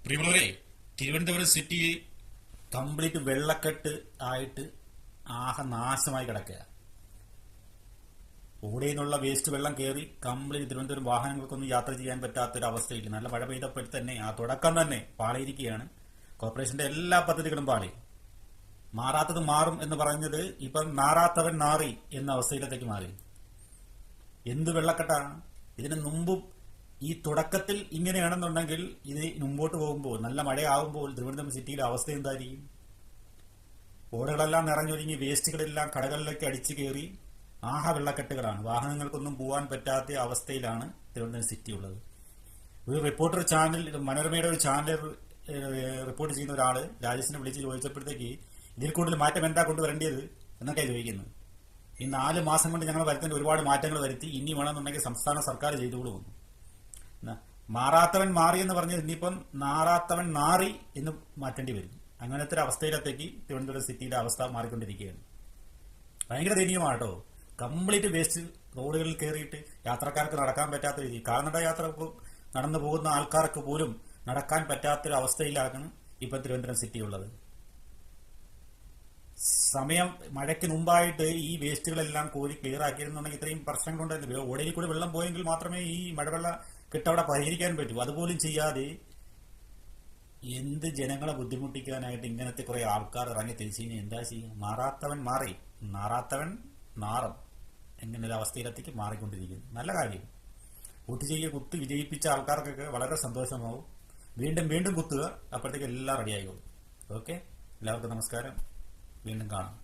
പ്രിയമുള്ളവരെ, Thiruvananthapuram city complete വെള്ളക്കെട്ട് ആയിട്ട് ആകെ നാശമായി കിടക്കുക. ഓടെ നിന്നുള്ള വേസ്റ്റ് വെള്ളം കയറി കംപ്ലീറ്റ് തിരുവനന്തപുരം വാഹനങ്ങൾക്കൊന്നും യാത്ര ചെയ്യാൻ പറ്റാത്തൊരവസ്ഥയിൽ നല്ല മഴ പെയ്തപ്പോൾ തന്നെ ആ തുടക്കം തന്നെ പാളിയിരിക്കുകയാണ്. കോർപ്പറേഷന്റെ എല്ലാ പദ്ധതികളും പാളി. മാറാത്തത് മാറും എന്ന് പറഞ്ഞത് ഇപ്പം നാറാത്തവൻ നാറി എന്ന അവസ്ഥയിലേക്ക് മാറി. എന്ത് വെള്ളക്കെട്ടാണ്! ഇതിന് മുമ്പും ഈ തുടക്കത്തിൽ ഇങ്ങനെയാണെന്നുണ്ടെങ്കിൽ ഇത് മുമ്പോട്ട് പോകുമ്പോൾ നല്ല മഴയാകുമ്പോൾ തിരുവനന്തപുരം സിറ്റിയിലെ അവസ്ഥ എന്തായിരിക്കും? ഓടകളെല്ലാം നിറഞ്ഞൊരുങ്ങി വേസ്റ്റുകളെല്ലാം കടകളിലേക്ക് അടിച്ചു കയറി ആഹ വെള്ളക്കെട്ടുകളാണ്. വാഹനങ്ങൾക്കൊന്നും പോകാൻ പറ്റാത്ത അവസ്ഥയിലാണ് തിരുവനന്തപുരം സിറ്റി ഉള്ളത്. ഒരു റിപ്പോർട്ടർ ചാനൽ, മനോരമയുടെ ഒരു ചാനൽ റിപ്പോർട്ട് ചെയ്യുന്ന ഒരാള് രാജേഷിനെ വിളിച്ച് ചോദിച്ചപ്പോഴത്തേക്ക് ഇതിൽ കൂടുതൽ മാറ്റം എന്താ കൊണ്ടുവരേണ്ടത് എന്നൊക്കെ ചോദിക്കുന്നത്. ഈ 4 മാസം കൊണ്ട് ഞങ്ങൾ വരുത്തേണ്ട ഒരുപാട് മാറ്റങ്ങൾ വരുത്തി, ഇനി വേണമെന്നുണ്ടെങ്കിൽ സംസ്ഥാന സർക്കാർ ചെയ്തുകൊള്ളു. മാറാത്തവൻ മാറി എന്ന് പറഞ്ഞത് ഇനിയിപ്പം നാറാത്തവൻ നാറി എന്ന് മാറ്റേണ്ടി വരും. അങ്ങനത്തെ ഒരു അവസ്ഥയിലത്തേക്ക് തിരുവനന്തപുരം സിറ്റിയുടെ അവസ്ഥ മാറിക്കൊണ്ടിരിക്കുകയാണ്. ഭയങ്കര ദയനീയമാട്ടോ. കംപ്ലീറ്റ് വേസ്റ്റ് റോഡുകളിൽ കയറിയിട്ട് യാത്രക്കാർക്ക് നടക്കാൻ പറ്റാത്ത രീതി, കാൽനട യാത്ര നടന്നു പോകുന്ന ആൾക്കാർക്ക് പോലും നടക്കാൻ പറ്റാത്തൊരു അവസ്ഥയിലാണ് ഇപ്പം തിരുവനന്തപുരം സിറ്റി ഉള്ളത്. സമയം മഴയ്ക്ക് മുമ്പായിട്ട് ഈ വേസ്റ്റുകളെല്ലാം കോരി ക്ലിയർ ആക്കിയിരുന്നുണ്ടെങ്കിൽ ഇത്രയും പ്രശ്നങ്ങളുണ്ടായിരുന്നു. ഓടയിൽ കൂടി വെള്ളം പോയെങ്കിൽ മാത്രമേ ഈ മഴവെള്ള കെട്ടവിടെ പരിഹരിക്കാൻ പറ്റൂ. അതുപോലും ചെയ്യാതെ എന്ത് ജനങ്ങളെ ബുദ്ധിമുട്ടിക്കാനായിട്ട് ഇങ്ങനത്തെ കുറെ ആൾക്കാർ ഇറങ്ങി തിരിച്ചു കഴിഞ്ഞാൽ എന്താ ചെയ്യും? മാറാത്തവൻ മാറി, നാറാത്തവൻ നാറും എങ്ങനൊരു അവസ്ഥയിലെത്തേക്ക് മാറിക്കൊണ്ടിരിക്കുന്നു. നല്ല കാര്യം. വോട്ട് ചെയ്യുക, കുത്ത് വിജയിപ്പിച്ച ആൾക്കാർക്കൊക്കെ വളരെ സന്തോഷമാവും. വീണ്ടും വീണ്ടും കുത്തുക, അപ്പോഴത്തേക്ക് എല്ലാം റെഡിയായിക്കോളും. ഓക്കെ, എല്ലാവർക്കും നമസ്കാരം. വീണ്ടും കാണാം.